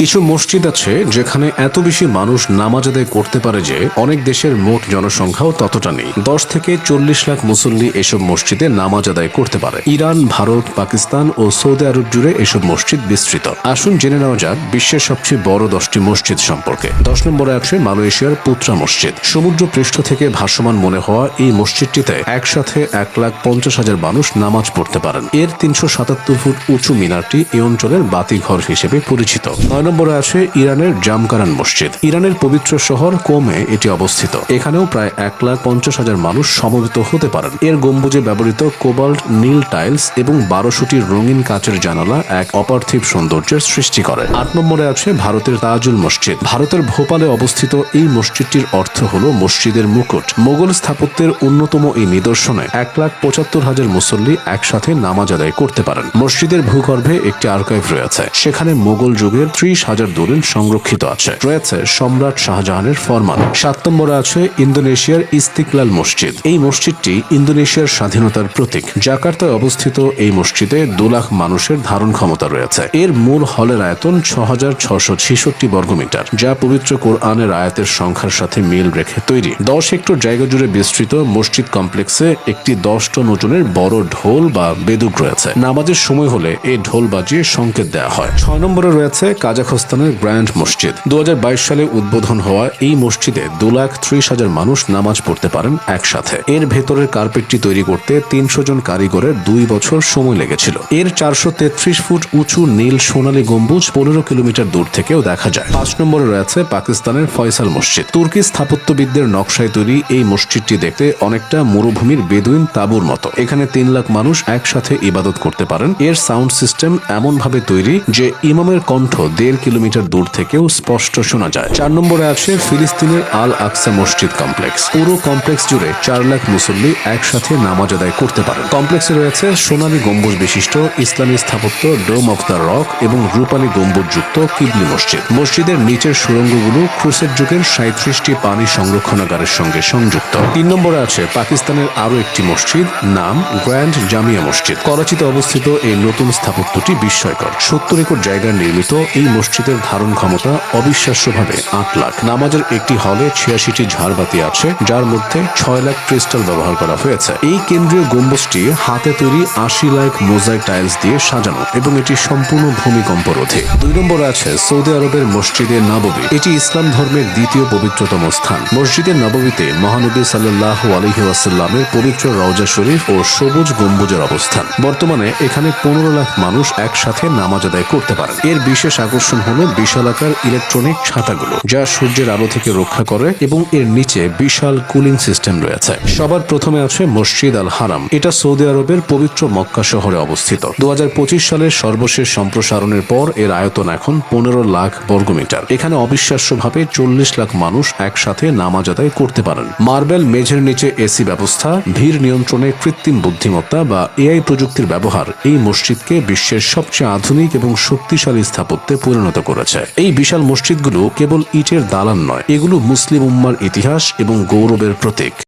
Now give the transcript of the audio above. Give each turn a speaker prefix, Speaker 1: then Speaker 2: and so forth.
Speaker 1: কিছু মসজিদ আছে যেখানে এত বেশি মানুষ নামাজ আদায় করতে পারে যে অনেক দেশের মোট জনসংখ্যাও ততটা নেই। 10 থেকে 40 লাখ মুসল্লি এসব মসজিদে নামাজ আদায় করতে পারে। ইরান, ভারত, পাকিস্তান ও সৌদি আরব জুড়ে এসব মসজিদ বিস্তৃত। আসুন জেনে নেওয়া যাক বিশ্বের সবচেয়ে বড় 10টি মসজিদ সম্পর্কে। 10 নম্বরে আছে মালয়েশিয়ার পুত্রা মসজিদ। সমুদ্র পৃষ্ঠ থেকে ভাসমান মনে হওয়া এই মসজিদটিতে একসাথে 1,50,000 মানুষ নামাজ পড়তে পারেন। এর 377 ফুট উঁচু মিনারটি এই অঞ্চলের বাতিঘর হিসেবে পরিচিত। 9 নম্বরে আছে ইরানের জামকারান মসজিদ। ইরানের পবিত্র শহর কোমে এটি অবস্থিত। এখানেও প্রায় 1,50,000 মানুষ সমবেত হতে পারেন। এর গম্বুজে ব্যবহৃত কোবাল্ট নীল টাইলস এবং 1200টি রঙিন কাচের জানালা এক অপার্থিব সৌন্দর্যের সৃষ্টি করে। 8 নম্বরে আছে ভারতের তাজুল মসজিদ। ভারতের ভোপালে অবস্থিত এই মসজিদটির অর্থ হল মসজিদের মুকুট। মোগল স্থাপত্যের অন্যতম এই নিদর্শনে 1,75,000 মুসল্লি একসাথে নামাজ আদায় করতে পারেন। মসজিদের ভূগর্ভে একটি আর্কাইভ রয়েছে। সেখানে মোগল যুগের 30,000 দলিল সংরক্ষিত আছে। রয়েছে সম্রাট শাহজাহানের ফরমান। 7 নম্বরে আছে ইন্দোনেশিয়ার ইস্তিকলাল মসজিদ। এই মসজিদটি ইন্দোনেশিয়ার স্বাধীনতার প্রতীক। জাকার্তায় অবস্থিত এই মসজিদে 2 লাখ মানুষের ধারণ ক্ষমতা রয়েছে। এর মূল হলের আয়তন 6,666 বর্গমিটার, যা পবিত্র কোরআনের আয়াতের সংখ্যার সাথে মিল রেখে তৈরি। 10 হেক্টর জায়গা জুড়ে বিস্তৃত মসজিদ কমপ্লেক্সে একটি 10 টন ওজনের বড় ঢোল বা বেদুক রয়েছে। নামাজের সময় হলে এই ঢোল বাজিয়ে সংকেত দেওয়া হয়। 6 নম্বরে রয়েছে কাজাখস্তানের গ্র্যান্ড মসজিদ। 2022 সালে উদ্বোধন হওয়া এই মসজিদে 2,30,000 মানুষ নামাজ পড়তে পারেন একসাথে। এর ভেতরের কার্পেটটি তৈরি করতে 300 জন কারিগরের 2 বছর সময় লেগেছিল। এর 433 ফুট উঁচু নীল সোনালী গম্বুজ 15 কিলোমিটার দূর থেকেও দেখা যায়। 5 নম্বরে রয়েছে পাকিস্তানের ফয়সাল মসজিদ। তুর্কি স্থাপত্যবিদদের নকশায় তৈরি এই মসজিদটি দেখতে অনেকটা মরুভূমির বেদুইন তাঁবুর মতো। এখানে 3 লাখ মানুষ একসাথে ইবাদত করতে পারেন। এর সাউন্ড সিস্টেম এমন ভাবে তৈরি যে ইমামের কণ্ঠ 1.5 কিলোমিটার দূর থেকেও স্পষ্ট শোনা যায়। 4 নম্বরে আছে ফিলিস্তিনের আল আকসা মসজিদ কমপ্লেক্স। পুরো কমপ্লেক্স জুড়ে 4 লাখ মুসল্লি একসাথে নামাজ আদায় করতে পারেন। কমপ্লেক্সে রয়েছে সোনালী গম্বুজ বিশিষ্ট ইসলামী স্থাপত্য ডোম অফ দ্য রক এবং রূপালী গম্বুজযুক্ত কিবলি মসজিদ। মসজিদের নিচের সুড়ঙ্গগুলো ক্রুসেড যুগের 37টি পানি সংরক্ষণাগারের সঙ্গে সংযুক্ত। 3 নম্বরে আছে পাকিস্তানের আরো একটি মসজিদ, নাম গ্র্যান্ড জামিয়া মসজিদ। করাচিতে অবস্থিত এই নতুন স্থাপত্যটি বিস্ময়কর। 70 একর জায়গায় নির্মিত এই মসজিদের ধারণ ক্ষমতা অবিশ্বাস্যভাবে 8 লাখ। নামাজের একটি হলে 86টি ঝাড়বাতি আছে, যার মধ্যে 6 লাখ ক্রিস্টাল ব্যবহার করা হয়েছে। এই কেন্দ্রীয় গম্বুজটি হাতে তৈরি 80 লাখ মোজাইক টাইলস দিয়ে সাজানো এবং এটি সম্পূর্ণ ভূমিকম্প রোধী। 2 নম্বরে আছে সৌদি আরবের মসজিদে নববী। এটি ইসলাম ধর্মের দ্বিতীয় পবিত্রতম স্থান। মসজিদে নববীতে মহানবী সাল্লাল্লাহু আলাইহি ওয়াসাল্লামের পবিত্র রওজা শরীফ ও সবুজ গম্বুজের অবস্থান। বর্তমানে এখানে 15 লাখ মানুষ একসাথে নামাজ আদায় করতে পারেন। এর বিশেষ আকর্ষণ হলো বিশালাকার ইলেকট্রনিক ছাতাগুলো, যা সূর্যের আলো থেকে রক্ষা করে এবং এর নিচে বিশাল কুলিং সিস্টেম রয়েছে। সবার প্রথমে আছে মসজিদ আল হারাম। এটা সৌদি আরবের পবিত্র মক্কা শহরে অবস্থিত। 2025 সালের সর্বশেষ সম্প্রসারণের পর এর আয়তন এখন 15 লাখ বর্গমিটার। এখানে অবিশ্বাস্যভাবে 40 লাখ মানুষ একসাথে নামাজ আদায় করতে পারেন। মার্বেল মেঝের নিচে এসি ব্যবস্থা, ভিড় নিয়ন্ত্রণে কৃত্রিম বুদ্ধিমত্তা বা এআই প্রযুক্তির ব্যবহার এই মসজিদকে বিশ্বের সবচেয়ে আধুনিক এবং শক্তিশালী স্থাপত্যে পরিণত করেছে। এই বিশাল মসজিদগুলো কেবল ইটের দালান নয়, এগুলো মুসলিম উম্মার ইতিহাস এবং গৌরবের প্রতীক।